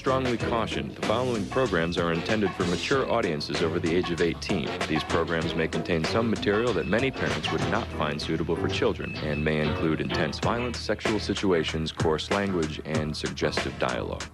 strongly caution, the following programs are intended for mature audiences over the age of 18. These programs may contain some material that many parents would not find suitable for children and may include intense violence, sexual situations, coarse language, and suggestive dialogue.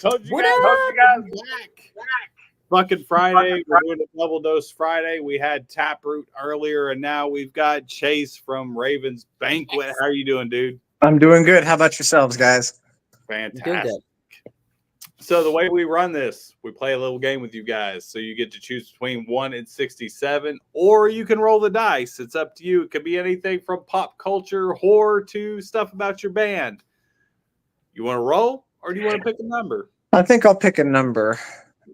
Told you guys back. Fucking Friday. We're doing a double dose Friday. We had Taproot earlier, and now we've got Chase from Ravens Banquet. How are you doing, dude? I'm doing good. How about yourselves, guys? Fantastic. So the way we run this, we play a little game with you guys. So you get to choose between 1 and 67, or you can roll the dice. It's up to you. It could be anything from pop culture, horror, to stuff about your band. You want to roll? Or do you want to pick a number? I think I'll pick a number.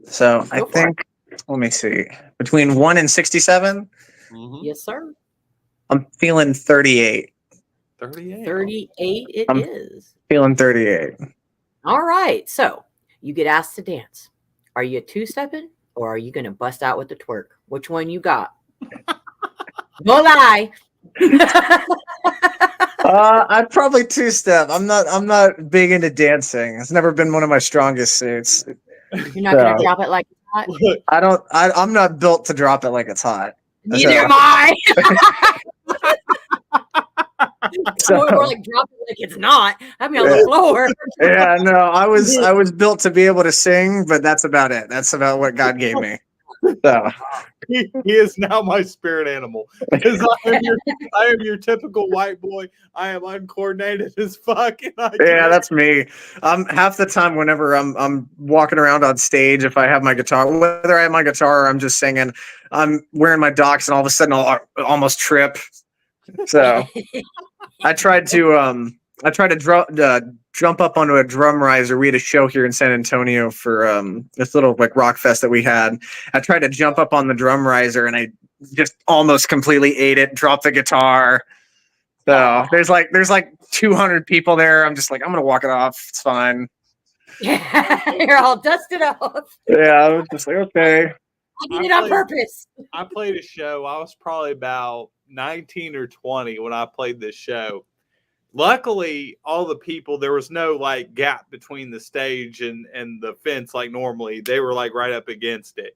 So I think, let me see, between 1 and 67? Mm-hmm. Yes, sir. I'm feeling 38. 38? 38 I'm is. Feeling 38. All right. So you get asked to dance. Are you two-stepping or are you going to bust out with the twerk? Which one you got? No lie. I'd probably two-step. I'm not big into dancing. It's never been one of my strongest suits. You're not gonna drop it like it's hot? I'm not built to drop it like it's hot. Neither am I. More like drop it like it's not. Have me on the floor. Yeah, no, I was built to be able to sing, but that's about it. That's about what God gave me. So he is now my spirit animal. Because I am your typical white boy. I am uncoordinated as fuck. Yeah, that's me. Half the time whenever I'm walking around on stage, if I have my guitar, whether I have my guitar or I'm just singing, I'm wearing my docs and all of a sudden I'll almost trip. So I tried to jump up onto a drum riser. We had a show here in San Antonio for this little like rock fest that we had. I tried to jump up on the drum riser and I just almost completely ate it, dropped the guitar. So there's like 200 people there. I'm just like, I'm gonna walk it off. It's fine. Yeah, you're all dusted off. Yeah, I was just like, okay. I did it on purpose. I played a show. I was probably about 19 or 20 when I played this show. Luckily, all the people, there was no like gap between the stage and the fence like normally. They were like right up against it.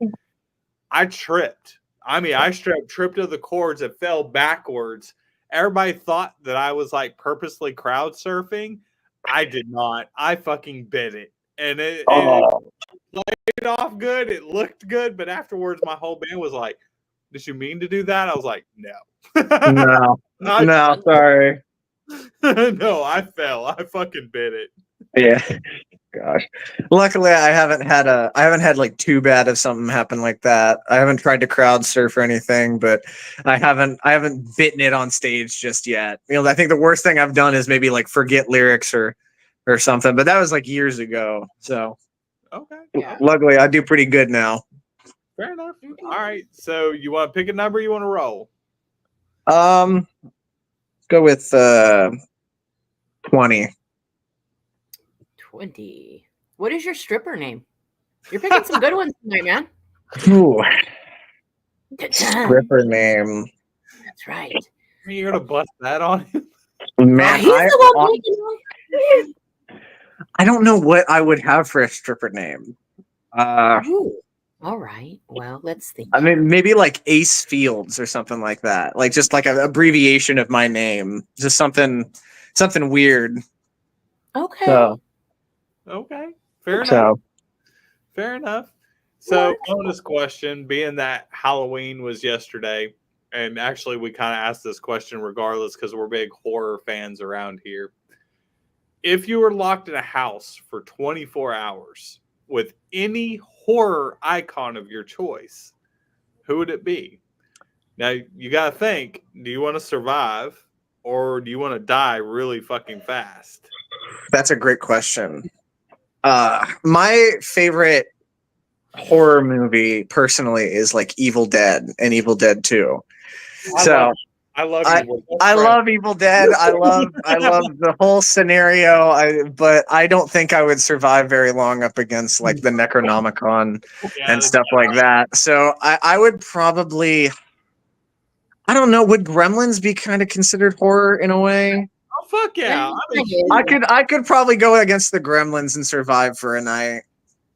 I tripped. I mean, I tripped to the chords and fell backwards. Everybody thought that I was like purposely crowd surfing. I did not. I fucking bit it. And it played off good. It looked good. But afterwards, my whole band was like, did you mean to do that? I was like, no. No, sorry. No, I fell. I fucking bit it. Yeah. Gosh. Luckily I haven't had like too bad of something happen like that. I haven't tried to crowd surf or anything, but I haven't bitten it on stage just yet. You know, I think the worst thing I've done is maybe like forget lyrics or or something, but that was like years ago. So Okay. Yeah. luckily, I do pretty good now. Fair enough. All right. So you want to pick a number? You want to roll? Go with 20. 20. What is your stripper name? You're picking some good ones tonight, man. Ooh, That's stripper name. right. You're gonna bust that on him? Man, He's the one making I don't know what I would have for a stripper name. Ooh. All right. Well, let's think. I mean, maybe like Ace Fields or something like that. Like just like an abbreviation of my name. Just something weird. Okay. So, Okay. Fair enough. so Fair enough. So, bonus question, being that Halloween was yesterday, and actually we kind of asked this question regardless because we're big horror fans around here. If you were locked in a house for 24 hours with any horror icon of your choice, who would it be? Now, you got to think, do you want to survive or do you want to die really fucking fast? that's a great question. My favorite horror movie personally is like Evil Dead and Evil Dead 2. I love I love Evil Dead. I love the whole scenario. But I don't think I would survive very long up against like the Necronomicon and stuff like that. So I would probably, I don't know, would Gremlins be kind of considered horror in a way? Oh fuck yeah! I could probably go against the Gremlins and survive for a night.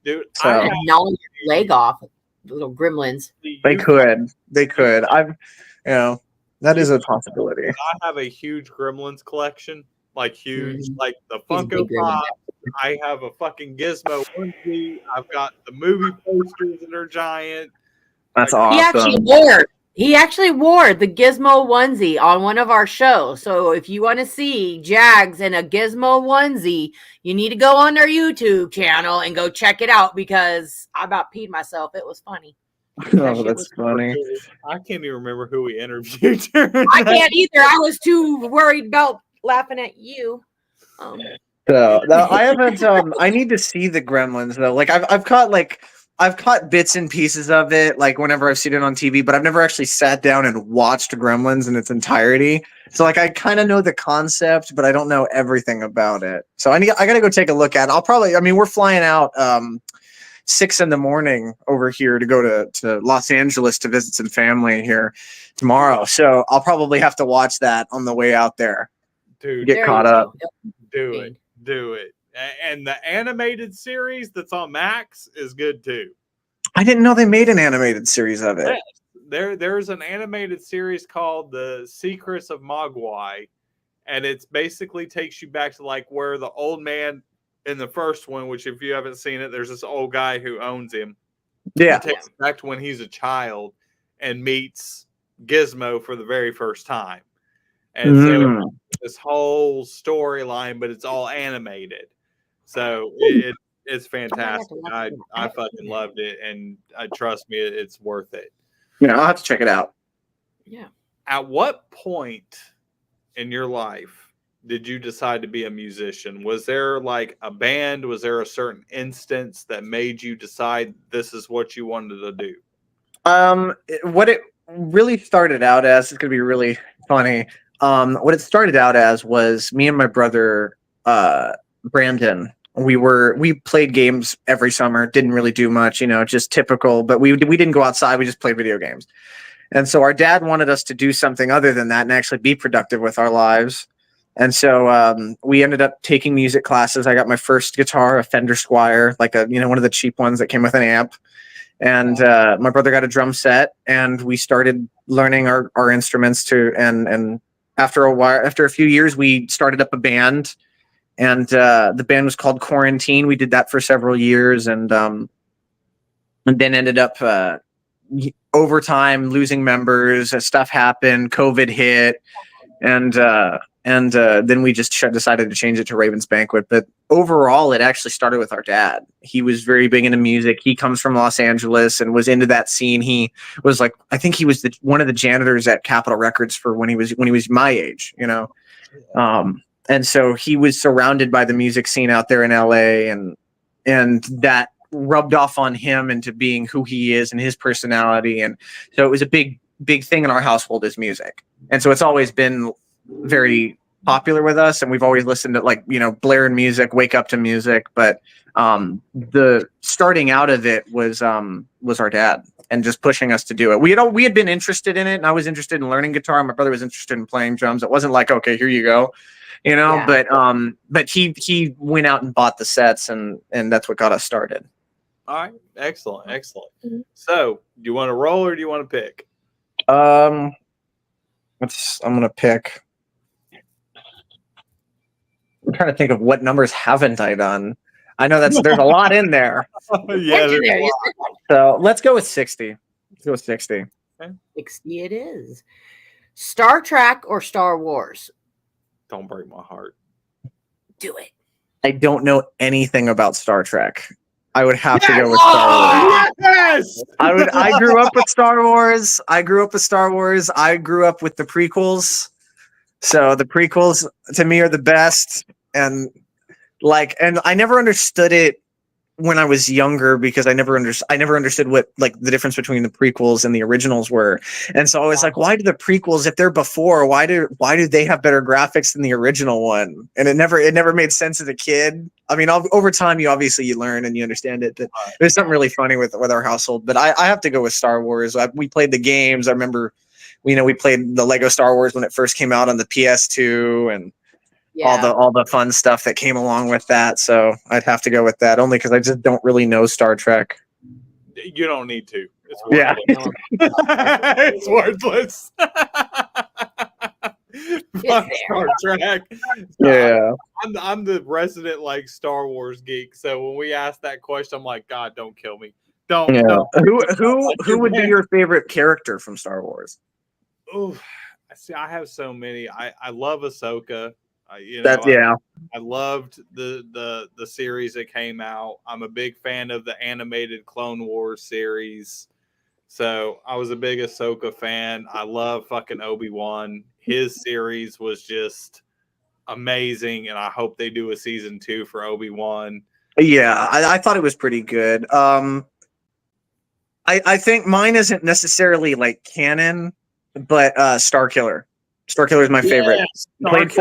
Dude, So gnawing your leg off, little gremlins. they could. That is a possibility. I have a huge Gremlins collection, like huge, Mhm. like the He's a Funko big gremlin. Pop. I have a fucking Gizmo onesie. I've got the movie posters that are giant. That's Like, awesome. He actually wore the Gizmo onesie on one of our shows. So if you want to see Jagz in a Gizmo onesie, you need to go on their YouTube channel and go check it out because I about peed myself. It was funny. Oh, that's funny. I can't even remember who we interviewed. I can't either. I was too worried about laughing at you. So no, I haven't. I need to see the Gremlins though. Like I've caught bits and pieces of it, like whenever I've seen it on TV, but I've never actually sat down and watched Gremlins in its entirety. So like I kind of know the concept, but I don't know everything about it. So I got to go take a look at it. I mean, we're flying out 6 a.m. over here to go to Los Angeles to visit some family here tomorrow. So I'll probably have to watch that on the way out there. Dude, get caught up. Do it. And the animated series that's on Max is good too. I didn't know they made an animated series of it. Yes. There's an animated series called The Secrets of Mogwai, and it's basically takes you back to like where the old man in the first one, which if you haven't seen it, there's this old guy who owns him. Yeah. It takes you back to when he's a child and meets Gizmo for the very first time. And so this whole storyline, but it's all animated. So it's fantastic. I fucking loved it, and trust me, it's worth it. Yeah, I'll have to check it out. Yeah. At what point in your life did you decide to be a musician? Was there like a band? Was there a certain instance that made you decide this is what you wanted to do? What it really started out as, it's gonna be really funny. What it started out as was me and my brother Brandon. We played games every summer, didn't really do much, just typical, but we didn't go outside, we just played video games. And so our dad wanted us to do something other than that and actually be productive with our lives. And so we ended up taking music classes. I got my first guitar, a Fender Squier, like one of the cheap ones that came with an amp. And my brother got a drum set, and we started learning our instruments and after a few years, we started up a band, and the band was called Quarantine. We did that for several years, and then ended up over time losing members. Stuff happened, COVID hit, and then we just decided to change it to Ravens Banquet. But overall, it actually started with our dad. He was very big into music. He comes from Los Angeles and was into that scene. He was like, I think he was one of the janitors at Capitol Records for when he was my age, And so he was surrounded by the music scene out there in LA, and that rubbed off on him into being who he is and his personality. And so it was a big thing in our household is music. And so it's always been very popular with us, and we've always listened to, like, you know, blaring music, wake up to music. But the starting out of it was our dad, and just pushing us to do it. We had been interested in it, and I was interested in learning guitar. My brother was interested in playing drums. It wasn't like, okay, here you go, you know. Yeah. But he went out and bought the sets, and that's what got us started. All right, excellent. So, do you want to roll or do you want to pick? I'm gonna pick. I'm trying to think of what numbers haven't I done. I know there's a lot in there. Yeah, so let's go with 60. Let's go with 60. Okay. 60 it is. Star Trek or Star Wars? Don't break my heart. Do it. I don't know anything about Star Trek. I would have to go with Star Wars. Yes! I grew up with Star Wars. I grew up with the prequels. So the prequels to me are the best. And I never understood it when I was younger, because I never understood what, like, the difference between the prequels and the originals were. And so I was like, why do the prequels, if they're before, why do they have better graphics than the original one? And it never made sense as a kid. I mean, over time, you learn and you understand it. But there's something really funny with our household. But I have to go with Star Wars. We played the games. I remember, you know, we played the Lego Star Wars when it first came out on the PS2, and all the fun stuff that came along with that. So I'd have to go with that, only because I just don't really know Star Trek. You don't need to. It's worthless. Yeah. It's worthless. Fuck Star Trek. Yeah. I'm the resident, like, Star Wars geek. So when we ask that question, I'm like, God, don't kill me. Don't. Yeah. Don't. Who would be your favorite character from Star Wars? Oh, see, I have so many. I love Ahsoka. I loved the series that came out. I'm a big fan of the animated Clone Wars series. So I was a big Ahsoka fan. I love fucking Obi-Wan. His series was just amazing, and I hope they do a season 2 for Obi-Wan. Yeah, I thought it was pretty good. I think mine isn't necessarily like canon, but Starkiller. Starkiller is my favorite. Played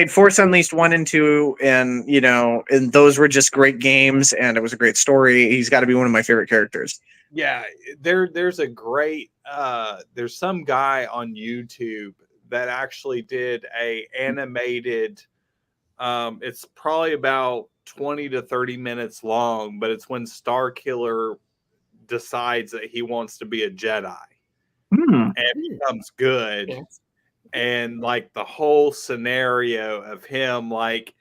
Force Unleashed 1 and 2, and, you know, and those were just great games, and it was a great story. He's got to be one of my favorite characters. Yeah, there's a great there's some guy on YouTube that actually did a animated it's probably about 20 to 30 minutes long, but it's when Starkiller decides that he wants to be a Jedi and becomes good. Yes. And, like, the whole scenario of him, like,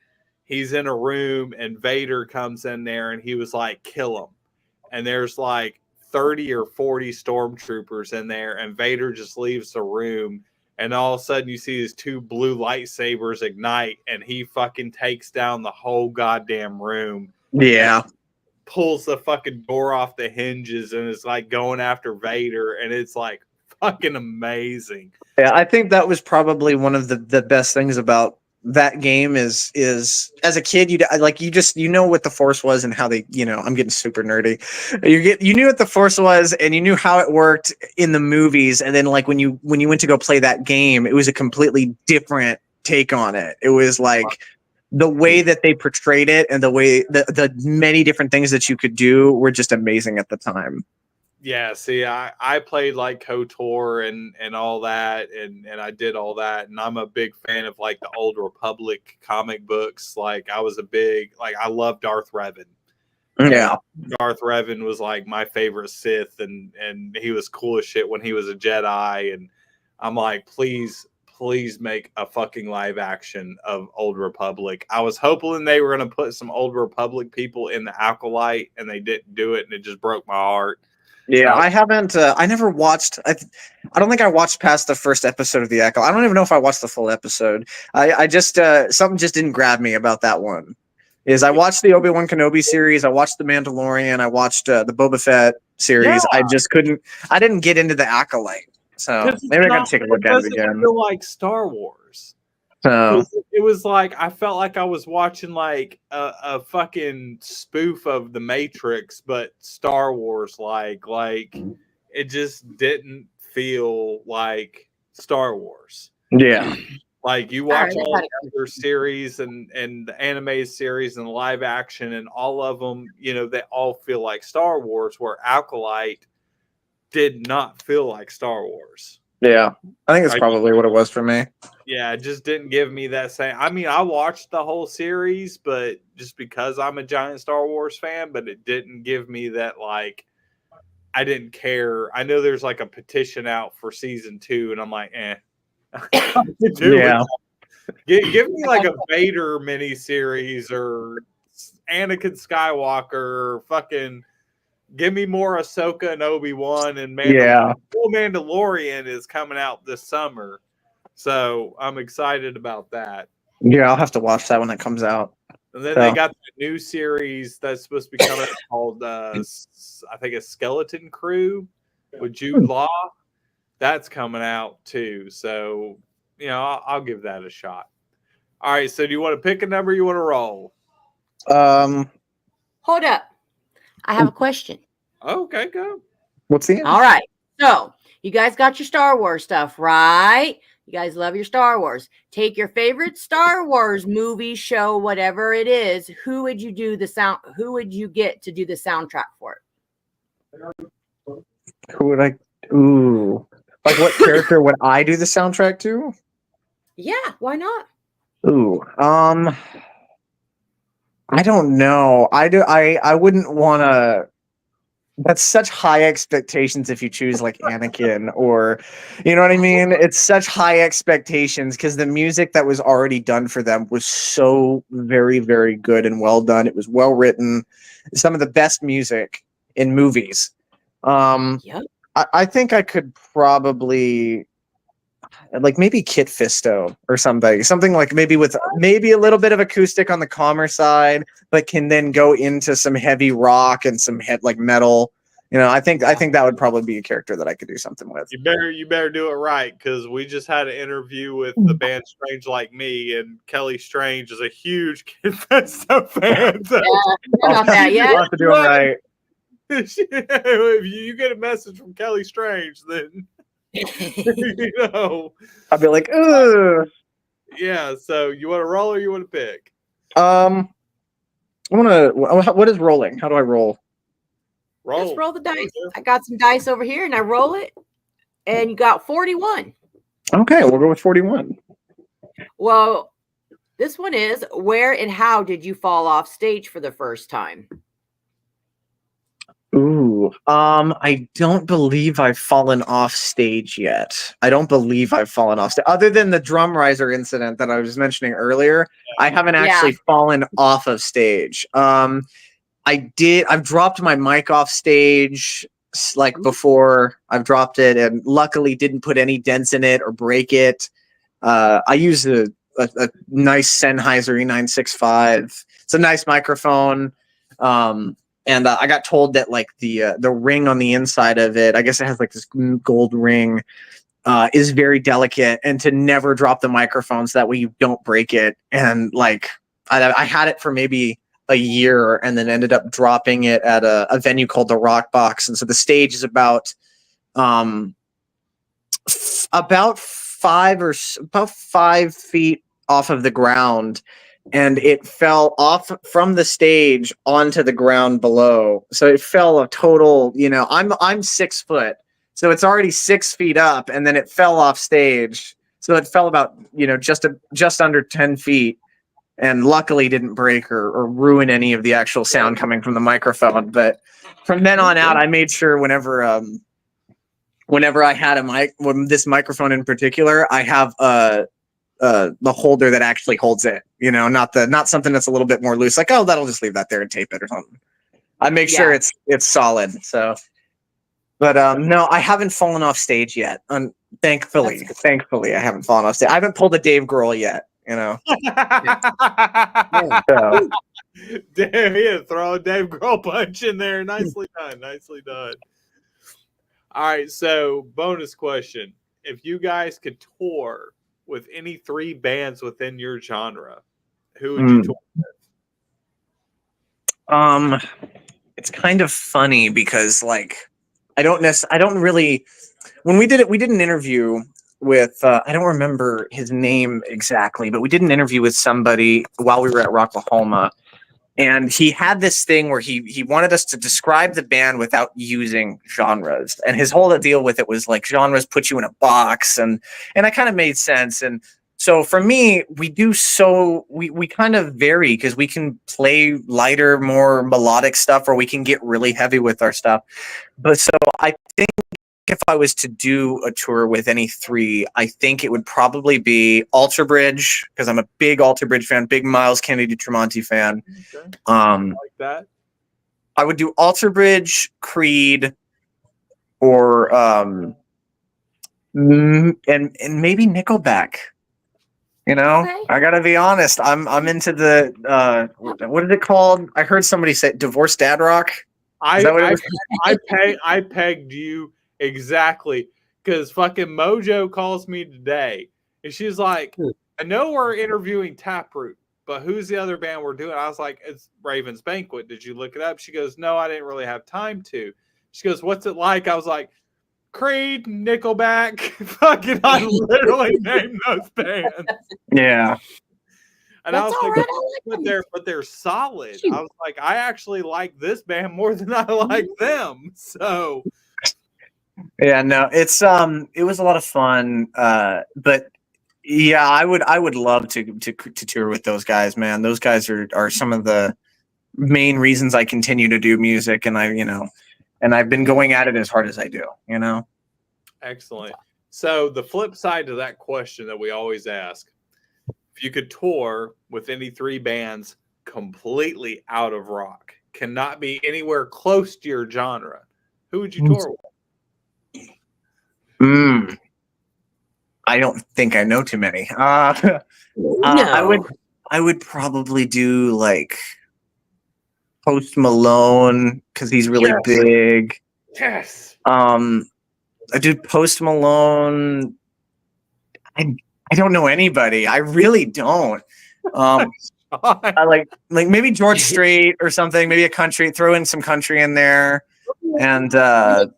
he's in a room and Vader comes in there and he was like, kill him. And there's like 30 or 40 stormtroopers in there, and Vader just leaves the room. And all of a sudden you see his 2 blue lightsabers ignite, and he fucking takes down the whole goddamn room. Yeah. Pulls the fucking door off the hinges and is like going after Vader. And it's like fucking amazing. Yeah, I think that was probably one of the best things about that game is as a kid, you know what the Force was and how they, you know, I'm getting super nerdy. You knew what the Force was and you knew how it worked in the movies, and then, like, when you went to go play that game, it was a completely different take on it. It was like the way that they portrayed it and the way the many different things that you could do were just amazing at the time. Yeah, see, I played like KOTOR and all that, and I did all that, and I'm a big fan of, like, the Old Republic comic books. Like, I was I love Darth Revan. Yeah. Darth Revan was, like, my favorite Sith, and he was cool as shit when he was a Jedi, and I'm like, please make a fucking live action of Old Republic. I was hoping they were going to put some Old Republic people in the Acolyte, and they didn't do it, and it just broke my heart. Yeah, I haven't. I never watched. I don't think I watched past the first episode of the Echo. I don't even know if I watched the full episode. I just something just didn't grab me about that one. I watched the Obi-Wan Kenobi series. I watched the Mandalorian. I watched the Boba Fett series. Yeah. I just couldn't. I didn't get into the Acolyte. So maybe I got to take a look at it again. Feel like Star Wars. So It was like I felt like I was watching like a fucking spoof of the Matrix, but Star Wars like it just didn't feel like Star Wars. yeah, Like you watch all the other series and the anime series and the live action and all of them, you know, they all feel like Star Wars, where Acolyte did not feel like Star Wars. yeah. I think it's probably what it was for me. Yeah, it just didn't give me that same. I mean, I watched the whole series, but just because I'm a giant Star Wars fan, but it didn't give me that, like, I didn't care. I know there's like a petition out for season 2, and I'm like, Yeah. Give me like a Vader miniseries or Anakin Skywalker, or fucking give me more Ahsoka and Obi-Wan and Full Mandalorian is coming out this summer. So I'm excited about that. Yeah, I'll have to watch that when it comes out. And then they got the new series that's supposed to be coming out called, I think it's Skeleton Crew with Jude Law. That's coming out too. So, you know, I'll give that a shot. All right. So do you want to pick a number? You want to roll? Hold up. I have a question. Okay, go. What's the answer? All right. So you guys got your Star Wars stuff, right? You guys love your Star Wars. Take your favorite Star Wars movie, show, whatever it is. Who would you do the sound? Who would you get to do the soundtrack for it? Who would I? Ooh, like what character would I do the soundtrack to? Yeah, why not? Ooh, I don't know. I wouldn't want to. That's such high expectations if you choose like Anakin, or you know what I mean? It's such high expectations because the music that was already done for them was so very, very good and well done. It was well written. Some of the best music in movies. Yep. I think I could probably like maybe Kit Fisto or something like maybe with maybe a little bit of acoustic on the calmer side, but can then go into some heavy rock and some like metal. You know, I think that would probably be a character that I could do something with. You better do it right, because we just had an interview with the band Strange Like Me, and Kelly Strange is a huge Kid Fisto fan. So I'll have to do it right. If you get a message from Kelly Strange, then you know, I'll be like, ugh. Yeah. So you want to roll or you want to pick? I want to. What is rolling? How do I roll? Just roll the dice. I got some dice over here, and I roll it, and you got 41. Okay, we'll go with 41. Well, this one is, where and how did you fall off stage for the first time? Ooh, I don't believe I've fallen off stage yet. I don't believe I've fallen off stage. Other than the drum riser incident that I was mentioning earlier, I haven't actually fallen off of stage. I've dropped my mic off stage like before. I've dropped it and luckily didn't put any dents in it or break it. I use a nice Sennheiser E965. It's a nice microphone. And I got told that like the ring on the inside of it, I guess it has like this gold ring, is very delicate, and to never drop the microphone so that way you don't break it. And like I had it for maybe a year, and then ended up dropping it at a venue called the Rock Box. And so the stage is about 5 feet off of the ground. And it fell off from the stage onto the ground below. So it fell a total, you know, I'm 6 foot. So it's already 6 feet up, and then it fell off stage. So it fell about, you know, just under 10 feet, and luckily didn't break or ruin any of the actual sound coming from the microphone. But from then on out, I made sure whenever I had this microphone in particular, I have the holder that actually holds it, you know, not something that's a little bit more loose, like, oh, that'll just leave that there and tape it or something. I make sure it's solid. So, but no, I haven't fallen off stage yet. Thankfully, I haven't fallen off stage. I haven't pulled a Dave Grohl yet, you know. So. Damn, he had to throw a Dave Grohl punch in there. Nicely done. Nicely done. All right, so bonus question: if you guys could tour with any three bands within your genre, who would you tour with? It's kind of funny because like I don't really when we did an interview with I don't remember his name exactly, but we did an interview with somebody while we were at Rocklahoma, and he had this thing where he wanted us to describe the band without using genres, and his whole deal with it was like genres put you in a box, and that kind of made sense. And so for me, we kind of vary because we can play lighter, more melodic stuff, or we can get really heavy with our stuff. But so I think if I was to do a tour with any three, I think it would probably be Alter Bridge, because I'm a big Alter Bridge fan, big Miles Kennedy Tremonti fan. Okay. Like that. I would do Alter Bridge, Creed, or and maybe Nickelback. You know, Okay. I gotta be honest. I'm into the what is it called? I heard somebody say divorced dad rock. Is that what it was? I pegged you exactly because fucking Mojo calls me today and she's like, I know we're interviewing Taproot, but who's the other band we're doing? I was like, it's Ravens Banquet. Did you look it up? She goes, no, I didn't really have time to. She goes, what's it like? I was like, Creed, Nickelback. Fucking, I literally named those bands. Yeah. And That's I was all like, right. but they're solid. Shoot. I was like, I actually like this band more than I like them. So Yeah, no, it was a lot of fun. But yeah, I would love to tour with those guys, man. Those guys are some of the main reasons I continue to do music, and I've been going at it as hard as I do, you know. excellent. So the flip side to that question that we always ask, if you could tour with any three bands completely out of rock, cannot be anywhere close to your genre, who would you tour with? I don't think I know too many. No. I would probably do like Post Malone because he's really big. Yes. I do Post Malone. I don't know anybody. I really don't. I like maybe George Strait or something. Maybe a country. Throw in some country in there, and A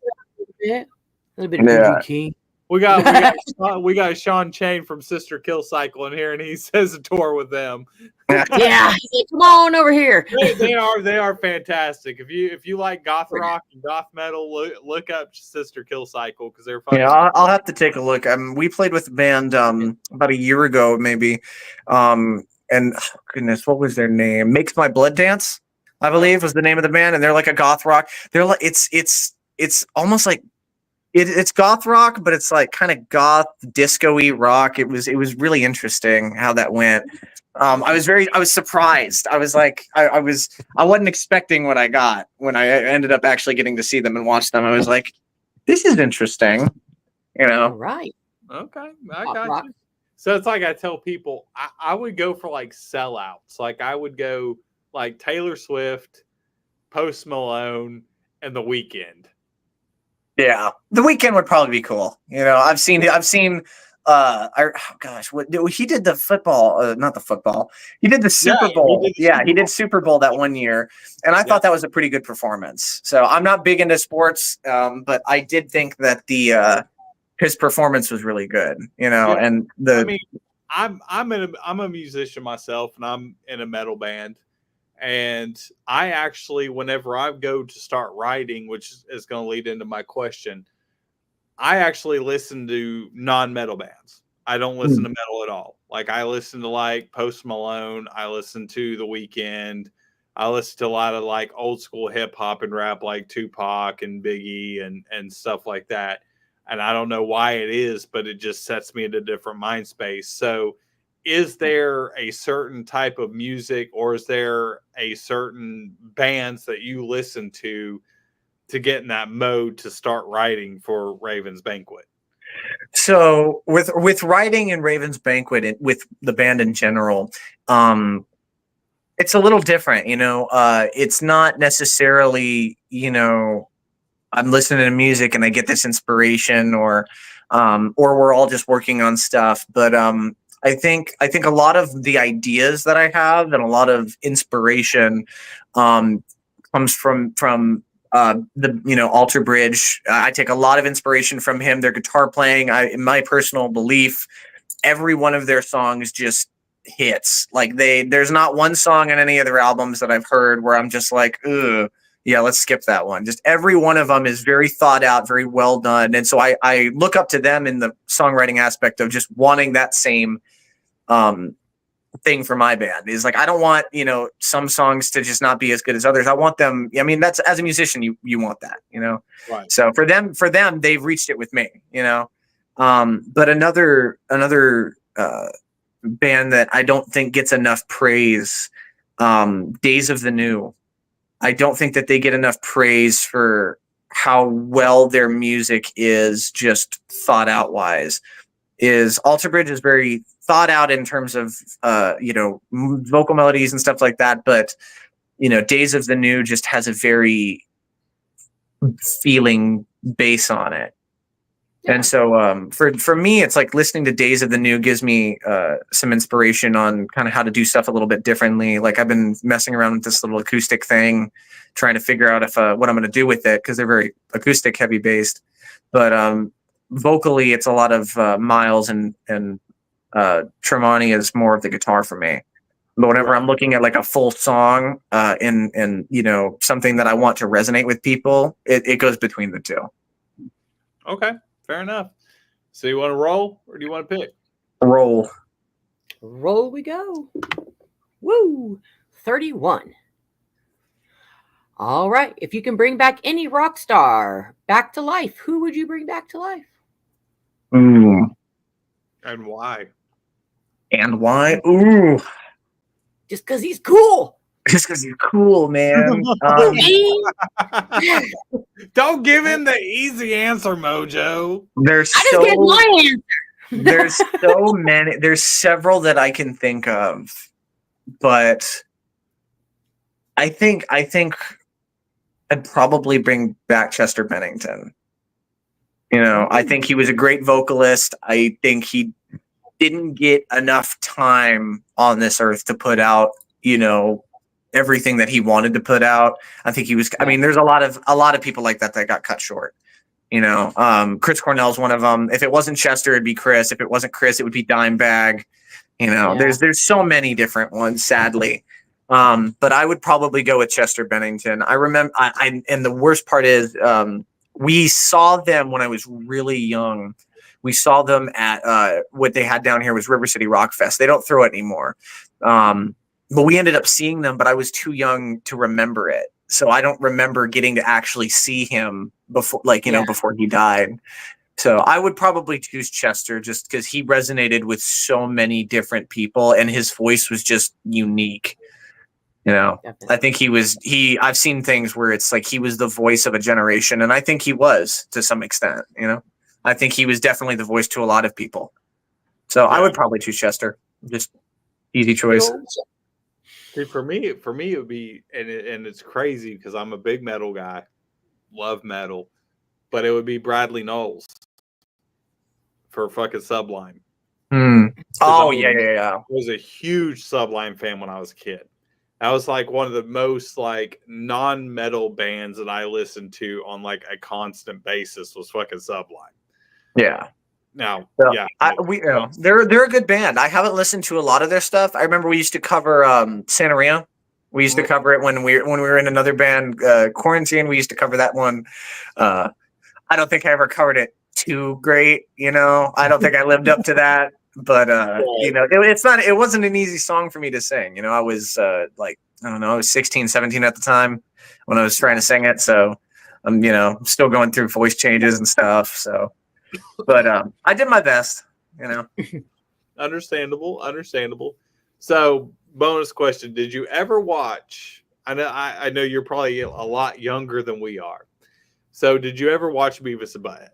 little bit of Yeah. King. We got Sean Chain from Sister Kill Cycle in here, and he says a tour with them. Yeah, he's like, come on over here. They are fantastic. If you like goth rock and goth metal, look up Sister Kill Cycle because they're fucking. Yeah, I'll have to take a look. We played with a band about a year ago, maybe. And oh, goodness, what was their name? Makes My Blood Dance, I believe, was the name of the band. And they're like a goth rock. They're like it's almost like it's goth rock, but it's like kind of goth disco-y rock. It was really interesting how that went. I was surprised. I was like, I wasn't expecting what I got when I ended up actually getting to see them and watch them. I was like, this is interesting, you All know? right. Okay, I Pop got rock. you. So it's like I tell people, I would go for like sellouts. Like I would go like Taylor Swift, Post Malone, and The Weeknd. Yeah, The Weeknd would probably be cool. You know, I've seen. He did the football, not the football. He did the Super Bowl. He did Super Bowl that one year, and I thought that was a pretty good performance. So I'm not big into sports, but I did think that his performance was really good. You know, and I'm a musician myself, and I'm in a metal band. And I actually, whenever I go to start writing, which is going to lead into my question, I actually listen to non-metal bands. I don't listen to metal at all. Like I listen to like Post Malone. I listen to The Weeknd. I listen to a lot of like old school hip hop and rap like Tupac and Biggie and stuff like that. And I don't know why it is, but it just sets me in a different mind space. So is there a certain type of music or is there a certain bands that you listen to get in that mode to start writing for Ravens Banquet? So with writing in Ravens Banquet and with the band in general, it's a little different, you know. It's not necessarily, you know, I'm listening to music and I get this inspiration or or we're all just working on stuff. But I think a lot of the ideas that I have and a lot of inspiration comes from the Alter Bridge. I take a lot of inspiration from him. Their guitar playing, in my personal belief, every one of their songs just hits. Like there's not one song on any of their albums that I've heard where I'm just like, ugh, yeah, let's skip that one. Just every one of them is very thought out, very well done. And so I look up to them in the songwriting aspect of just wanting that same thing for my band. Is like, I don't want, some songs to just not be as good as others. I want them. I mean, that's, as a musician, you want that, Right. So for them, they've reached it with me, but another band that I don't think gets enough praise, Days of the New. I don't think that they get enough praise for how well their music is just thought out wise. Alter Bridge is very thought out in terms of vocal melodies and stuff like that, but Days of the New just has a very feeling bass on it. Yeah. And so for me, it's like listening to Days of the New gives me some inspiration on kind of how to do stuff a little bit differently. Like I've been messing around with this little acoustic thing, trying to figure out what I'm going to do with it, because they're very acoustic heavy based. But vocally, it's a lot of Miles and Tremonti is more of the guitar for me. But whenever I'm looking at like a full song and something that I want to resonate with people, it goes between the two. Okay. Fair enough. So you want to roll or do you want to pick? Roll. Roll we go. Woo! 31. All right. If you can bring back any rock star back to life, who would you bring back to life? Ooh. And why? Ooh. Just because he's cool. Just because you're cool, man. Don't give him the easy answer, Mojo. There's so many. There's several that I can think of, but I think I'd probably bring back Chester Bennington. I think he was a great vocalist. I think he didn't get enough time on this earth to put out, everything that he wanted to put out. I think he was, there's a lot of people like that got cut short, Chris Cornell's one of them. If it wasn't Chester, it'd be Chris. If it wasn't Chris, it would be Dimebag. There's so many different ones, sadly. But I would probably go with Chester Bennington. I remember, and the worst part is, we saw them when I was really young. We saw them at what they had down here was River City Rock Fest. They don't throw it anymore. But we ended up seeing them, but I was too young to remember it. So I don't remember getting to actually see him before, before he died. So I would probably choose Chester just because he resonated with so many different people and his voice was just unique. Definitely. I think I've seen things where it's like he was the voice of a generation, and I think he was to some extent, I think he was definitely the voice to a lot of people. So I would probably choose Chester. Just easy choice. See, for me, it would be, and it's crazy because I'm a big metal guy, love metal, but it would be Bradley Knowles for fucking Sublime. Oh, yeah. I was a huge Sublime fan when I was a kid. That was like one of the most like non-metal bands that I listened to on like a constant basis was fucking Sublime. Yeah. Now, yeah, they're a good band. I haven't listened to a lot of their stuff. I remember we used to cover Santeria. We used to cover it when we were in another band, Quarantine. We used to cover that one. I don't think I ever covered it too great. I don't think I lived up to that. But it wasn't an easy song for me to sing. I was I was 16, 17 at the time when I was trying to sing it. So I'm still going through voice changes and stuff. So. But I did my best, Understandable. So, bonus question: did you ever watch? I know you're probably a lot younger than we are. So, did you ever watch Beavis and Butthead?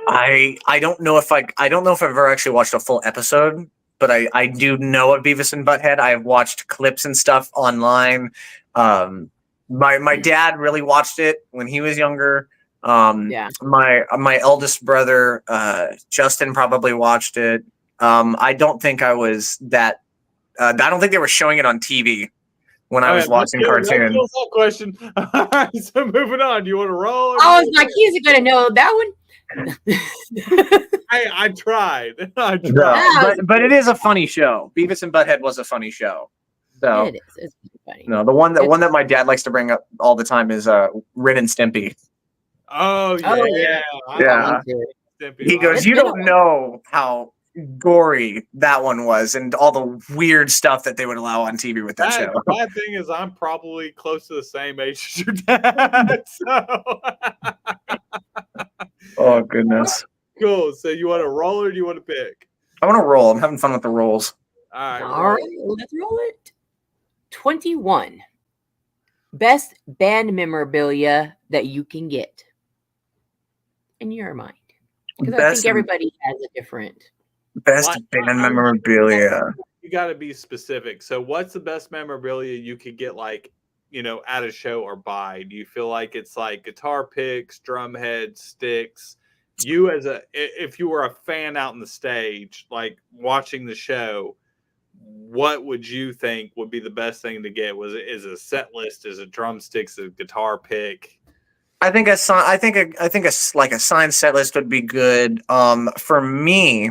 I don't know if I've ever actually watched a full episode, but I do know of Beavis and Butthead. I have watched clips and stuff online. My dad really watched it when he was younger. Yeah. My eldest brother, Justin, probably watched it. I don't think I was that. I don't think they were showing it on TV when I was watching cartoons. That question. All right, so moving on. Do you want to roll? Oh, my kids are gonna know that one. I tried. I tried. No, but it is a funny show. Beavis and Butthead was a funny show. So It is. It's funny. no, the one that my dad likes to bring up all the time is Ren and Stimpy. Oh yeah. Yeah. Stimpy. He goes, "You don't know how gory that one was, and all the weird stuff that they would allow on TV with that show." The bad thing is, I'm probably close to the same age as your dad. So. Oh goodness. Cool. So you want to roll or do you want to pick? I want to roll. I'm having fun with the rolls. All right. All right, let's roll it. 21. Best band memorabilia that you can get in your mind. Because I think everybody has a different. Best band memorabilia. You got to be specific. So what's the best memorabilia you could get, like, at a show or buy? Do you feel like it's like guitar picks, drum heads, sticks? If you were a fan out on the stage, like watching the show, what would you think would be the best thing to get? Is it a set list? Is it drumsticks? Is it a guitar pick? I think a signed set list would be good. For me,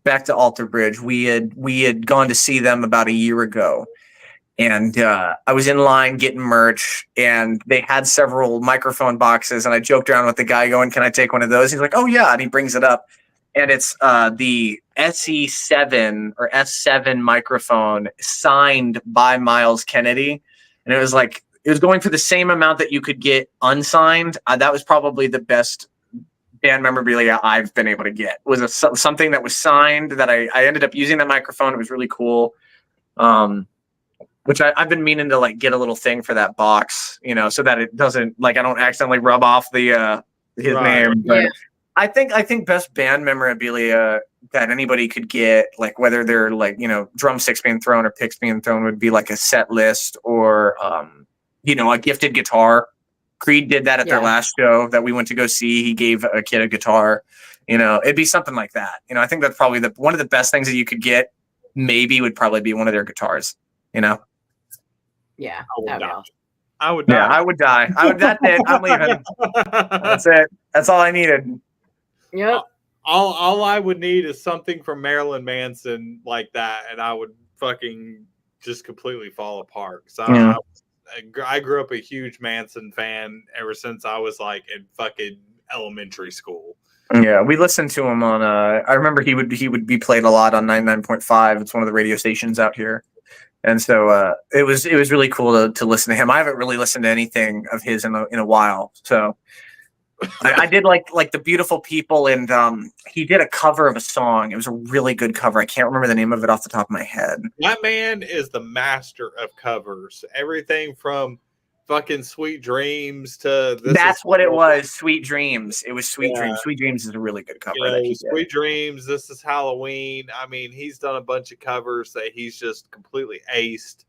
back to Alter Bridge, we had gone to see them about a year ago. And I was in line getting merch, and they had several microphone boxes, and I joked around with the guy going, "Can I take one of those?" He's like, "Oh yeah," and he brings it up, and it's the SE7 or S7 microphone signed by Miles Kennedy, and it was going for the same amount that you could get unsigned. That was probably the best band memorabilia I've been able to get. It was something that was signed that I ended up using that microphone. It was really cool. Which I've been meaning to like get a little thing for that box, so that it doesn't I don't accidentally rub off his name. But yeah. I think best band memorabilia that anybody could get, like whether they're drumsticks being thrown or picks being thrown, would be like a set list or a gifted guitar. Creed did that at their last show that we went to go see. He gave a kid a guitar. It'd be something like that. I think that's probably one of the best things that you could get. Maybe would probably be one of their guitars. Yeah, I would die. Yeah, I would die. That's it. I'm leaving. That's it. That's all I needed. Yep. All I would need is something from Marilyn Manson like that, and I would fucking just completely fall apart. So I grew up a huge Manson fan ever since I was like in fucking elementary school. Yeah, we listened to him on. I remember he would be played a lot on 99.5. It's one of the radio stations out here. And so it was really cool to listen to him. I haven't really listened to anything of his in a while. So I did like The Beautiful People, and he did a cover of a song. It was a really good cover. I can't remember the name of it off the top of my head. That man is the master of covers. Everything from fucking Sweet Dreams to this. That's what it was. Sweet Dreams. It was Sweet Dreams. Sweet Dreams is a really good cover. Sweet Dreams. This Is Halloween. I mean, he's done a bunch of covers that he's just completely aced.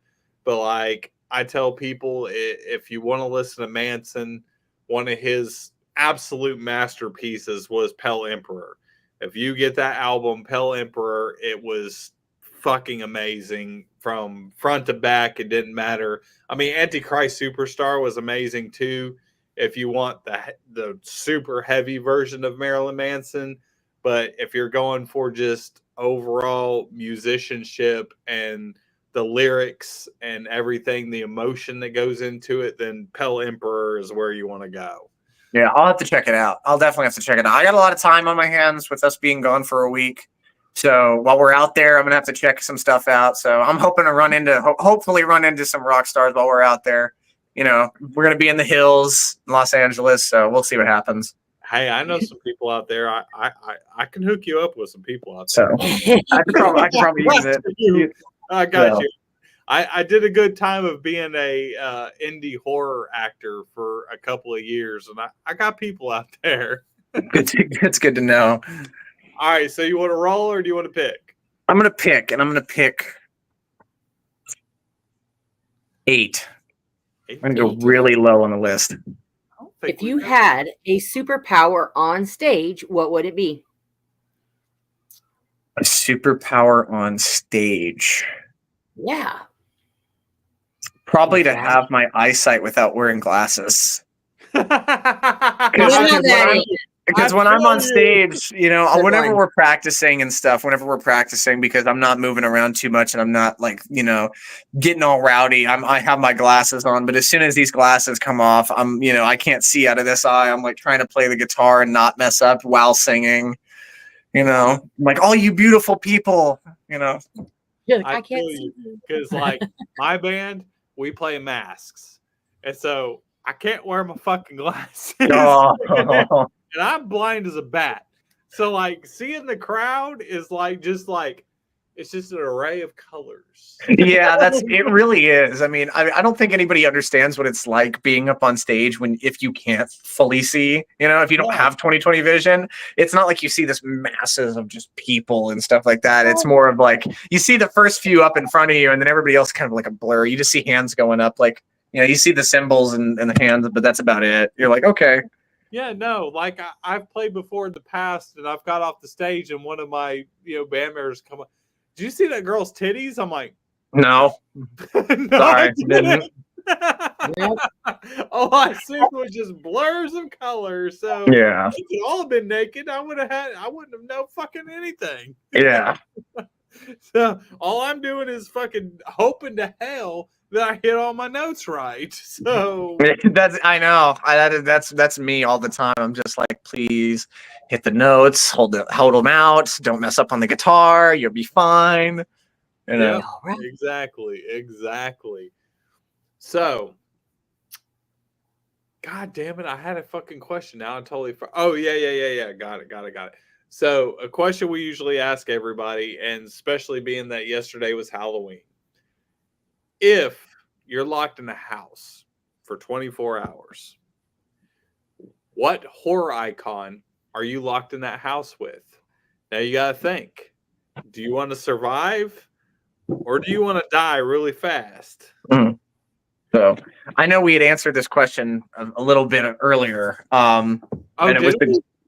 But like I tell people, if you want to listen to Manson, one of his absolute masterpieces was Pell Emperor. If you get that album, Pell Emperor, it was fucking amazing from front to back. It didn't matter. I mean, Antichrist Superstar was amazing too, if you want the super heavy version of Marilyn Manson. But if you're going for just overall musicianship and the lyrics and everything, the emotion that goes into it, then Pell Emperor is where you want to go. Yeah, I'll have to check it out. I'll definitely have to check it out. I got a lot of time on my hands with us being gone for a week. So while we're out there, I'm going to have to check some stuff out. So I'm hoping to hopefully run into some rock stars while we're out there. We're going to be in the hills in Los Angeles. So we'll see what happens. Hey, I know some people out there. I can hook you up with some people out there. So I can probably use it. I got you. I did a good time of being a indie horror actor for a couple of years, and I got people out there. It's good to know. All right, so you want to roll or do you want to pick? I'm going to pick 8. I'm going to go really low on the list. If you had a superpower on stage, what would it be? A superpower on stage. Yeah. Probably to have my eyesight without wearing glasses. Because when I'm on stage, you know, whenever we're practicing and stuff, because I'm not moving around too much and I'm not like, you know, getting all rowdy, I have my glasses on. But as soon as these glasses come off, I can't see out of this eye. I'm like trying to play the guitar and not mess up while singing. You know, I'm like, all you beautiful people, you know. I can't see you. Because like my band, we play masks. And so I can't wear my fucking glasses. Oh. And I'm blind as a bat. So like seeing the crowd is like it's just an array of colors. Yeah, it really is. I mean, I don't think anybody understands what it's like being up on stage if you can't fully see, you know, if you don't have 20/20 vision. It's not like you see this masses of just people and stuff like that. It's more of like you see the first few up in front of you and then everybody else kind of like a blur. You just see hands going up, like, you know, you see the symbols and the hands, but that's about it. You're like, okay. Yeah, no, like I've played before in the past and I've got off the stage and one of my, you know, band members come up. Did you see that girl's titties? I'm like, no. No, sorry, didn't. All I see was just blurs of colors. So yeah, if you all been naked, I wouldn't have known fucking anything. Yeah. So all I'm doing is fucking hoping to hell that I hit all my notes right. So I know. That's me all the time. I'm just like, please hit the notes, hold them out, don't mess up on the guitar, you'll be fine. You know? Yeah, exactly. So, God damn it, I had a fucking question now. I'm totally oh yeah. Got it. So a question we usually ask everybody, and especially being that yesterday was Halloween. If you're locked in a house for 24 hours, what horror icon are you locked in that house with? Now you got to think. Do you want to survive or do you want to die really fast? Mm. So I know we had answered this question a little bit earlier. And it was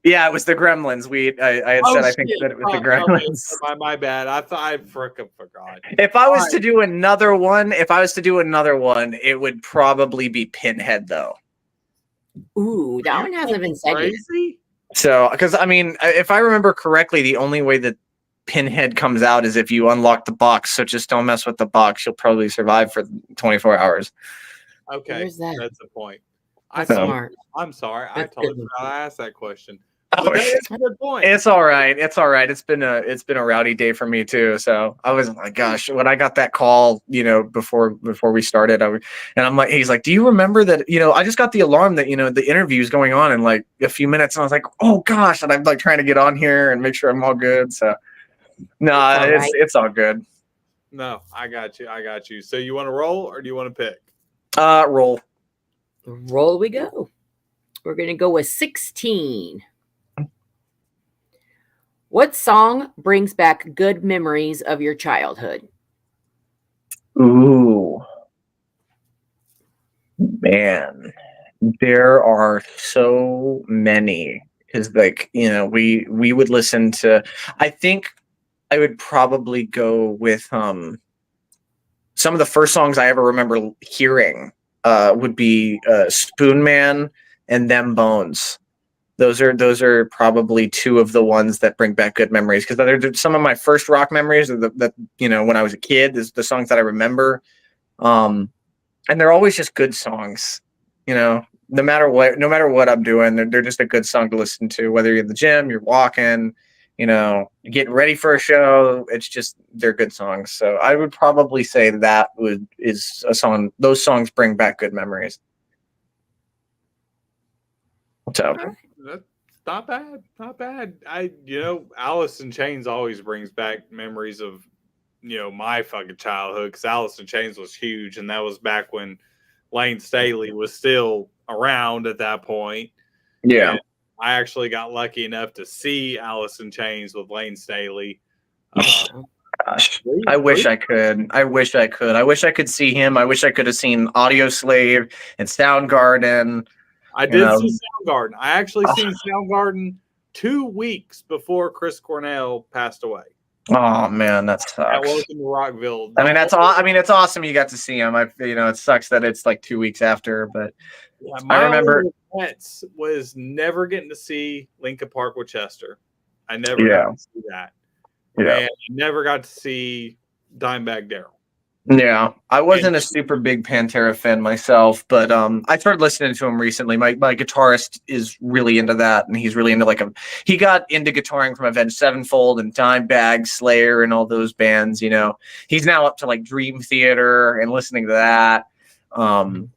it was the Gremlins. I had said, I think that it was the Gremlins. Okay. My bad. I thought I frickin' forgot. If I was to do another one, it would probably be Pinhead, though. Ooh, that one hasn't been said yet. So, because I mean, if I remember correctly, the only way that Pinhead comes out is if you unlock the box. So just don't mess with the box. You'll probably survive for 24 hours. Okay, that's the point. That's smart. I'm sorry. I totally forgot I asked that question. Oh, that's a good point. It's all right. It's been a rowdy day for me too. So I was like, gosh, when I got that call, you know, before we started, I'm like, he's like, do you remember that? You know, I just got the alarm that, you know, the interview is going on in like a few minutes, and I was like, oh gosh, and I'm like trying to get on here and make sure I'm all good. So no, it's all good. No, I got you. So you want to roll or do you want to pick? Roll. Roll we go. We're gonna go with 16. What song brings back good memories of your childhood? Ooh, man, there are so many. Because, like, you know, we would listen to. I think I would probably go with some of the first songs I ever remember hearing would be Spoon Man and Them Bones. Those are probably two of the ones that bring back good memories, because they're some of my first rock memories that you know, when I was a kid, is the songs that I remember. And they're always just good songs, you know, no matter what I'm doing, they're just a good song to listen to, whether you're in the gym, you're walking, you know, you're getting ready for a show. It's just, they're good songs. So I would probably say that is a song. Those songs bring back good memories. So. That's not bad. Alice in Chains always brings back memories of, you know, my fucking childhood, because Alice in Chains was huge, and that was back when Lane Staley was still around at that point. Yeah. And I actually got lucky enough to see Alice in Chains with Lane Staley. gosh. I wish I could. I wish I could see him. I wish I could have seen Audio Slave and Soundgarden. I did see Soundgarden. I actually seen Soundgarden 2 weeks before Chris Cornell passed away. Oh man, that At sucks. Welcome to Rockville. I mean, it's awesome you got to see him. It sucks that it's like 2 weeks after, but Yeah, I remember regrets was never getting to see Linkin Park with Chester. I never got to see that. Yeah. And I never got to see Dimebag Darrell. Yeah, I wasn't a super big Pantera fan myself, but I started listening to him recently. My guitarist is really into that, and he's really into he got into guitaring from Avenged Sevenfold and Dimebag, Slayer, and all those bands. He's now up to like Dream Theater and listening to that. Dimebag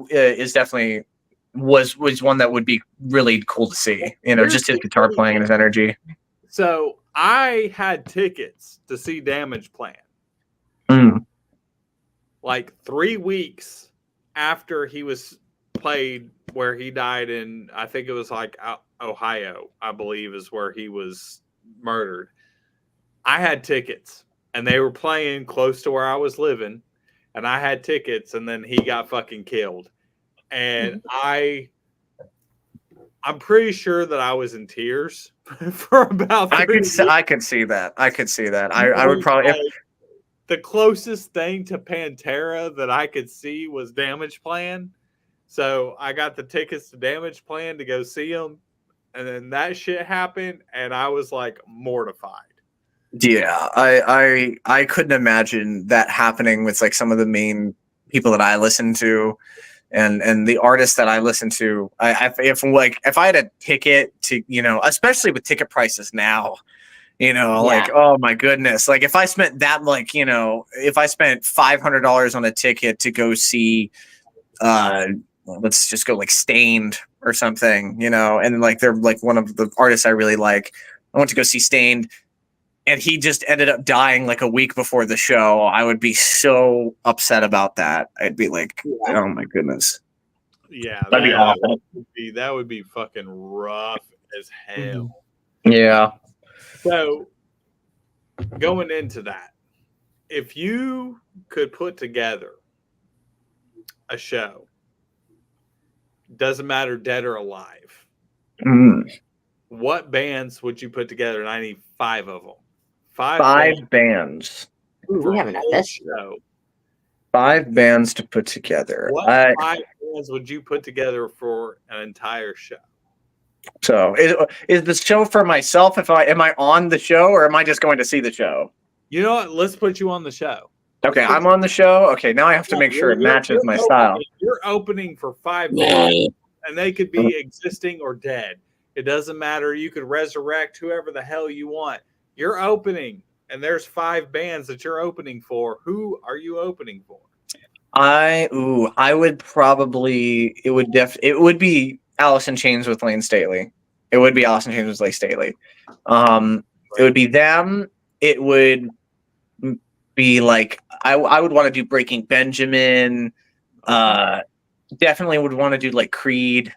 is definitely was one that would be really cool to see. Just his guitar playing and his energy. So I had tickets to see Damage Plan. Like 3 weeks after he was played, where he died in, I think it was like Ohio, I believe is where he was murdered. I had tickets, and they were playing close to where I was living, and I had tickets, and then he got fucking killed. And I'm pretty sure that I was in tears for about 3 weeks. I could see that. I would probably. The closest thing to Pantera that I could see was Damage Plan. So I got the tickets to Damage Plan to go see him. And then that shit happened, and I was like mortified. Yeah, I couldn't imagine that happening with like some of the main people that I listen to. And the artists that I listen to, if I had a ticket to, especially with ticket prices now, like, oh my goodness, like if I spent that, if I spent $500 on a ticket to go see, let's just go like Stained or something, and like they're like one of the artists I really like. I went to go see Stained, and he just ended up dying like a week before the show. I would be so upset about that. I'd be like, oh my goodness. Yeah, that'd be awful. That would be fucking rough as hell. Yeah. So going into that, if you could put together a show, doesn't matter dead or alive, what bands would you put together? And I need 5 of them. Five bands. Ooh, we haven't done this show. 5 bands to put together. What 5 bands would you put together for an entire show? So is the show for myself? Am I on the show, or am I just going to see the show? You know what? Let's put you on the show. Okay, I'm on the show. Okay, now I have to make sure it matches my style. You're opening for 5 bands, and they could be existing or dead. It doesn't matter. You could resurrect whoever the hell you want. You're opening, and there's 5 bands that you're opening for. Who are you opening for? I would probably it would be Alice in Chains with Lane Staley. It would be Alice in Chains with Lane Staley. It would be them. It would be like I would want to do Breaking Benjamin. Definitely would want to do like Creed.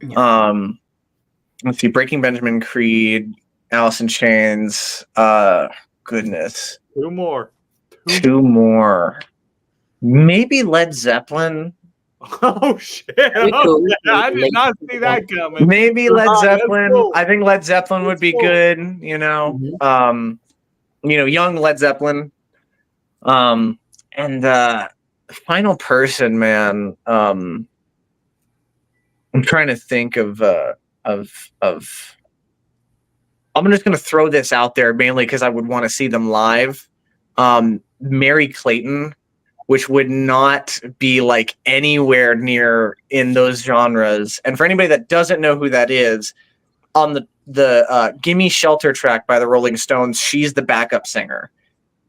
Let's see, Breaking Benjamin, Creed, Alice in Chains. Goodness. 2 more. 2 more. Maybe Led Zeppelin. Oh shit! Oh, I did not see that coming. Maybe Led Zeppelin. Cool. I think Led Zeppelin would be good. Young Led Zeppelin. And final person, man. I'm trying to think of. I'm just gonna throw this out there mainly because I would want to see them live. Mary Clayton, which would not be like anywhere near in those genres. And for anybody that doesn't know who that is, on the Gimme Shelter track by the Rolling Stones, she's the backup singer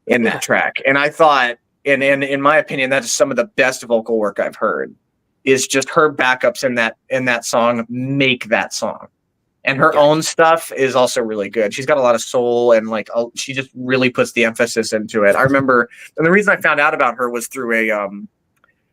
in that track. And I thought, and in my opinion, that's some of the best vocal work I've heard, is just her backups in that song make that song. And her own stuff is also really good. She's got a lot of soul, and she just really puts the emphasis into it. I remember, and the reason I found out about her was through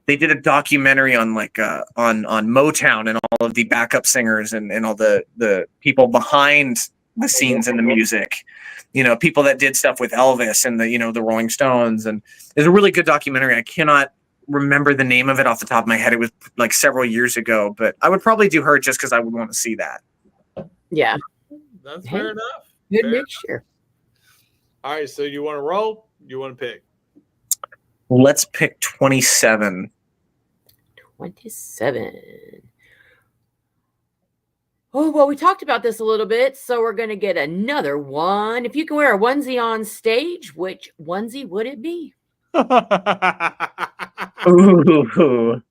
they did a documentary on on Motown and all of the backup singers and all the people behind the scenes and the music. You know, people that did stuff with Elvis and the Rolling Stones, and there's a really good documentary. I cannot remember the name of it off the top of my head. It was like several years ago, but I would probably do her just because I would want to see that. Yeah, That's fair enough. good Fair mixture. enough. All right, so you want to roll? You want to pick? Let's pick 27. 27. Oh, well, we talked about this a little bit, so we're going to get another one. If you can wear a onesie on stage, which onesie would it be? Ooh.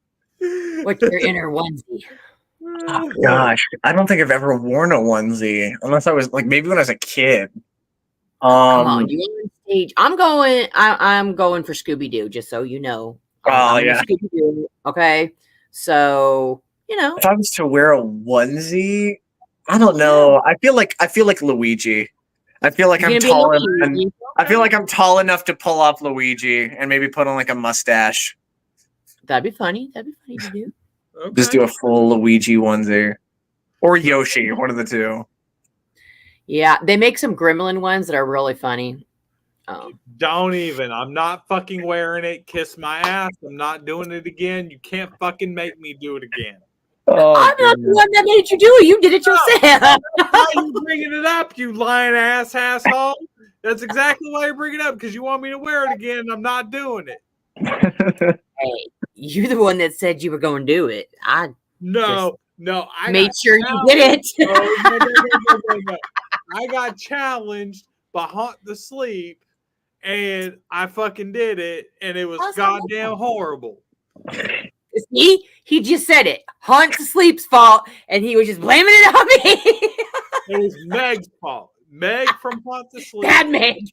What's your inner onesie? Oh, gosh, I don't think I've ever worn a onesie unless I was like maybe when I was a kid. Come on, you on stage. I'm going for Scooby-Doo, just so you know. Oh, yeah. Scooby-Doo, okay. So, if I was to wear a onesie, I don't know. I feel like Luigi. I feel like I'm tall enough. I feel like I'm tall enough to pull off Luigi and maybe put on like a mustache. That'd be funny. That'd be funny to do. Okay. Just do a full Luigi onesie. Or Yoshi, one of the two. Yeah, they make some gremlin ones that are really funny. Don't even. I'm not fucking wearing it. Kiss my ass. I'm not doing it again. You can't fucking make me do it again. Oh, I'm not the one that made you do it. You did it yourself. Why are you bringing it up, you lying asshole? That's exactly why you bring it up, because you want me to wear it again. I'm not doing it. Hey, you're the one that said you were going to do it. I made sure you did it. No. I got challenged by Haunt the Sleep, and I fucking did it, and it was goddamn horrible. See, he just said it. Haunt the Sleep's fault, and he was just blaming it on me. It was Meg's fault. Meg from Haunt the Sleep. Bad Meg.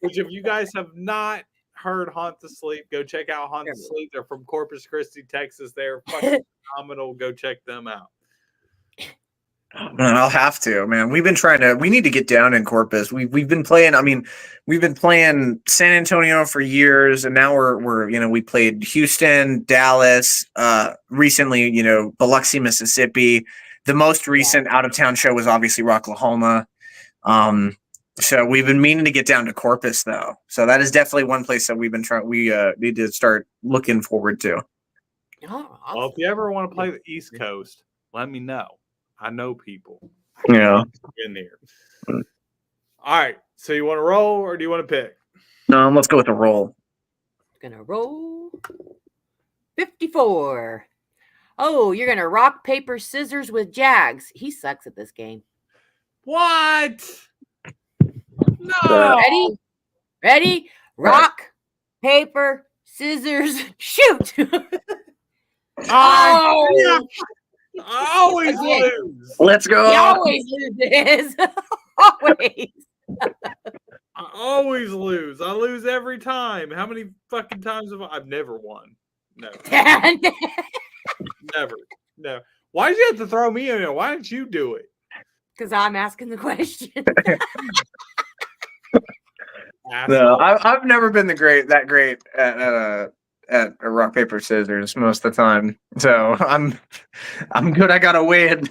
Which, if you guys have not heard Haunt the Sleep, go check out Haunt the Sleep. They're from Corpus Christi, Texas. They're fucking phenomenal. Go check them out. I'll have to, man. We need to get down in Corpus. We've been playing. I mean, we've been playing San Antonio for years, and now we're we played Houston, Dallas, recently, Biloxi, Mississippi. The most recent out of town show was obviously Rocklahoma. So we've been meaning to get down to Corpus though. So that is definitely one place that we've been trying. We need to start looking forward to. Oh, well, if you ever want to play the East Coast, let me know. I know people. Yeah. In there. All right. So you want to roll or do you want to pick? No, let's go with a roll. Gonna roll 54. Oh, you're gonna rock, paper, scissors with Jagz. He sucks at this game. What? No. Ready? Rock, paper, scissors, shoot. I always lose. Let's go. He always loses. Always. I always lose. I lose every time. How many fucking times I've never won? No. Never. No. Why did you have to throw me in there? Why didn't you do it? Because I'm asking the question. No, I've never been that great at rock paper scissors most of the time. So I'm good. I gotta win.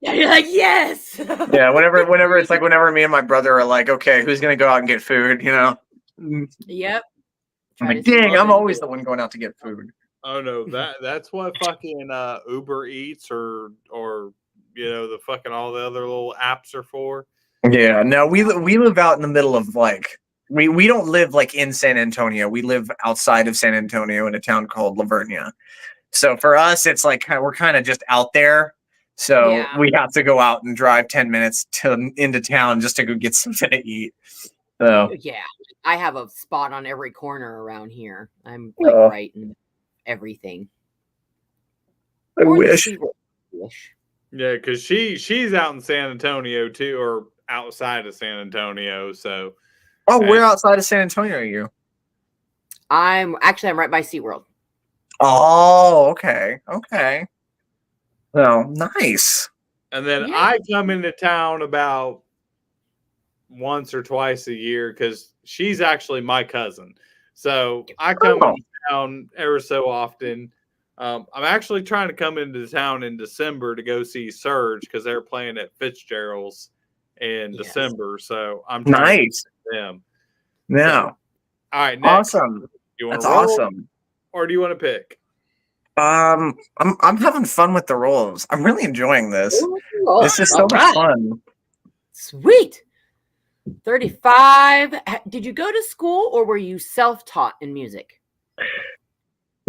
You're like, yes. Yeah. Whenever it's like whenever me and my brother are like, okay, who's gonna go out and get food? Yep. I'm like, dang, I'm always the one going out to get food. Oh no, that's what fucking Uber Eats or the fucking all the other little apps are for. Yeah. No, we live out in the middle of like. We don't live like in San Antonio. We live outside of San Antonio in a town called Lavernia. So for us, it's like we're kind of just out there. So we have to go out and drive 10 minutes into town just to go get something to eat. So yeah, I have a spot on every corner around here. I'm like right in everything. I wish. Yeah, because she's out in San Antonio too, or outside of San Antonio. So. Oh, where outside of San Antonio are you? I'm right by SeaWorld. Oh, okay. Well, nice. And then I come into town about once or twice a year because she's actually my cousin. So I come into town ever so often. I'm actually trying to come into town in December to go see Surge because they're playing at Fitzgerald's. in Yes. December. So I'm trying Nice. to get them. Yeah. So, all right, next. Awesome. You want That's to roll, awesome. or do you want to pick? I'm having fun with the roles. I'm really enjoying this. Ooh, This is so all much right. fun. Sweet. 35. Did you go to school or were you self-taught in music?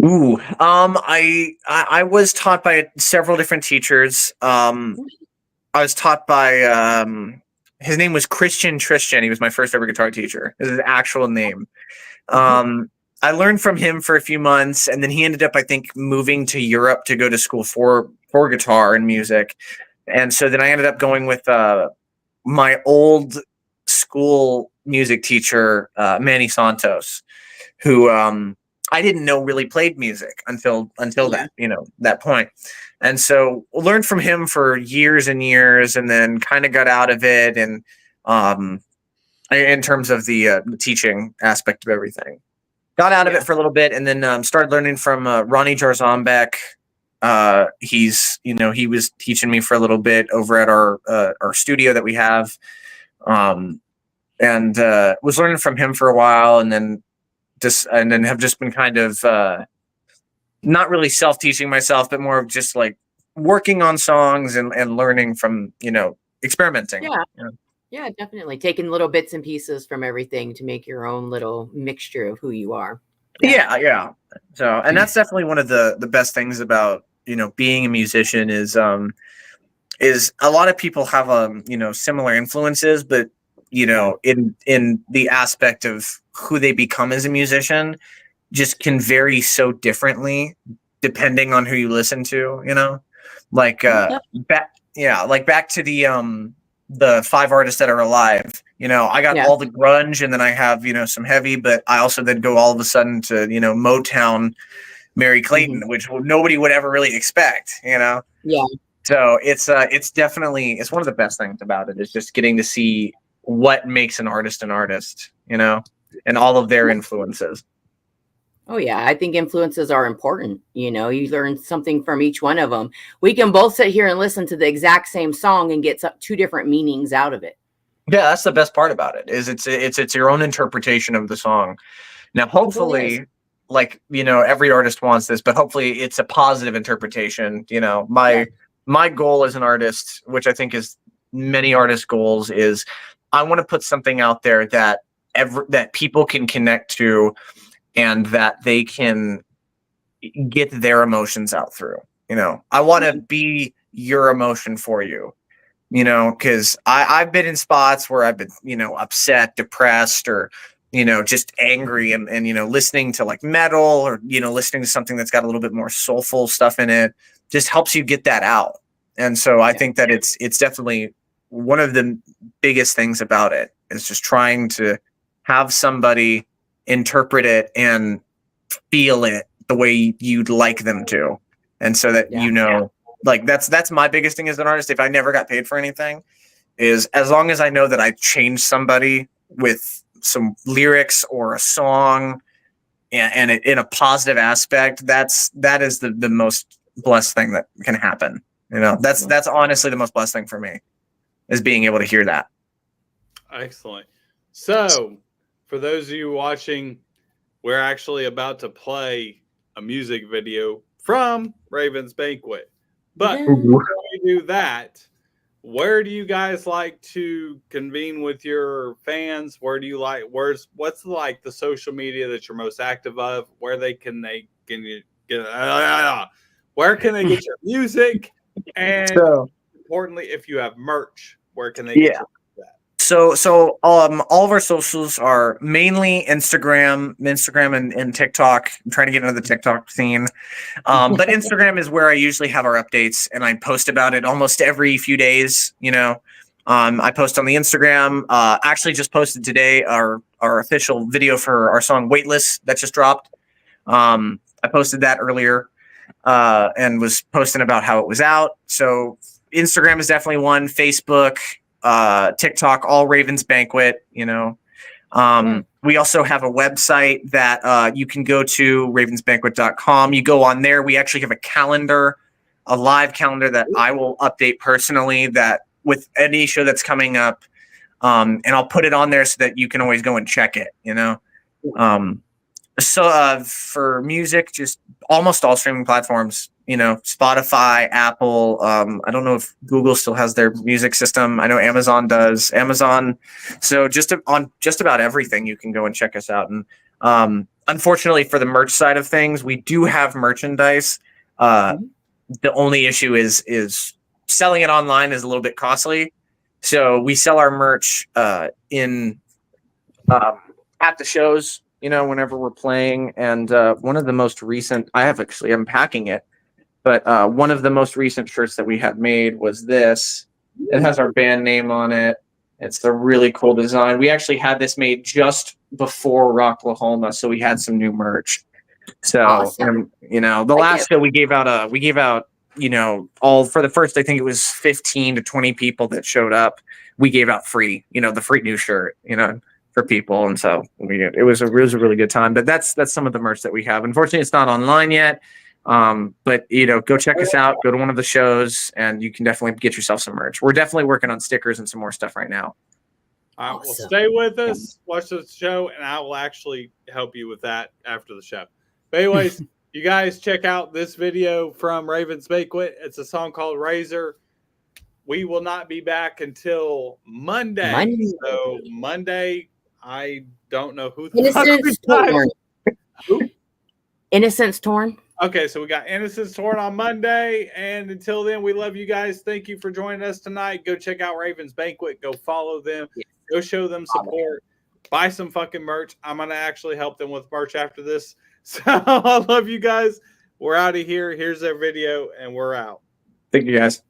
Ooh, I was taught by several different teachers. I was taught by his name was Christian Tristan. He was my first ever guitar teacher. This is his actual name. I learned from him for a few months, and then he ended up, I think, moving to Europe to go to school for guitar and music. And so then I ended up going with my old school music teacher, Manny Santos, who I didn't know really played music until that, that point. And so learned from him for years and years, and then kind of got out of it. And in terms of the teaching aspect of everything, got out of it for a little bit, and then started learning from Ronnie Jarzambek. He was teaching me for a little bit over at our studio that we have, and was learning from him for a while, and then have just been kind of not really self-teaching myself, but more of just like working on songs and learning from experimenting. Yeah, definitely taking little bits and pieces from everything to make your own little mixture of who you are. Yeah. So, and that's definitely one of the best things about being a musician is a lot of people have similar influences, but in the aspect of who they become as a musician just can vary so differently depending on who you listen to, like back to the 5 artists that are alive. I got all the grunge, and then I have some heavy, but I also then go all of a sudden to Motown, Mary Clayton, which nobody would ever really expect. So it's definitely, it's one of the best things about it is just getting to see what makes an artist, and all of their influences. Oh yeah, I think influences are important. You learn something from each one of them. We can both sit here and listen to the exact same song and get 2 different meanings out of it. Yeah, that's the best part about it. Is it's your own interpretation of the song. Now, hopefully, every artist wants this, but hopefully it's a positive interpretation. My goal as an artist, which I think is many artists' goals, is I want to put something out there that people can connect to, and that they can get their emotions out through. I want to be your emotion for you, because I've been in spots where I've been, upset, depressed, or, just angry, and listening to like metal, or, listening to something that's got a little bit more soulful stuff in it just helps you get that out. And so I think that it's definitely one of the biggest things about it is just trying to have somebody interpret it and feel it the way you'd like them to. And so that, like that's my biggest thing as an artist. If I never got paid for anything, is as long as I know that I changed somebody with some lyrics or a song and it, in a positive aspect, that is the most blessed thing that can happen. That's honestly the most blessed thing for me, is being able to hear that. Excellent. So for those of you watching, we're actually about to play a music video from Ravens Banquet. But before we do that, where do you guys like to convene with your fans? What's like the social media that you're most active of? Where can they get your music? And importantly, if you have merch, where can they get your So all of our socials are mainly Instagram and TikTok. I'm trying to get into the TikTok scene. But Instagram is where I usually have our updates, and I post about it almost every few days. I post on the Instagram. Actually just posted today our official video for our song Weightless that just dropped. I posted that earlier and was posting about how it was out. So Instagram is definitely one. Facebook, TikTok, all Ravens Banquet. We also have a website that you can go to, ravensbanquet.com. You go on there. We actually have a calendar, a live calendar that I will update personally, that with any show that's coming up. And I'll put it on there so that you can always go and check it, you know? So for music, just almost all streaming platforms, you know, Spotify, Apple. I don't know if Google still has their music system. I know Amazon does. Amazon. So on just about everything, you can go and check us out. And unfortunately, for the merch side of things, we do have merchandise. The only issue is selling it online is a little bit costly. So we sell our merch in at the shows, you know, whenever we're playing. And one of the most recent, I'm packing it, but one of the most recent shirts that we had made was this. It has our band name on it. It's a really cool design. We actually had this made just before Rocklahoma, so we had some new merch. So, Awesome. you know, the last show we gave out, you know, all for the first, I think it was 15 to 20 people that showed up. We gave out free, you know, the free new shirt, you know, for people. And so it was a really good time. But that's some of the merch that we have. Unfortunately, it's not online yet. But, you know, go check us out. Go to one of the shows and you can definitely get yourself some merch. We're definitely working on stickers and some more stuff right now. All right, well, stay with us, watch the show, and I will actually help you with that after the show. But anyways, you guys check out this video from Ravens Banquet. It's a song called Razor. We will not be back until Monday. So Monday, I don't know who the Innocence Torn. Who? Innocence Torn. Okay, so we got Innocence Torn on Monday. And until then, we love you guys. Thank you for joining us tonight. Go check out Ravens Banquet. Go follow them. Go show them support. Buy some fucking merch. I'm going to actually help them with merch after this. So I love you guys. We're out of here. Here's their video, and we're out. Thank you, guys.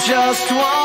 Just want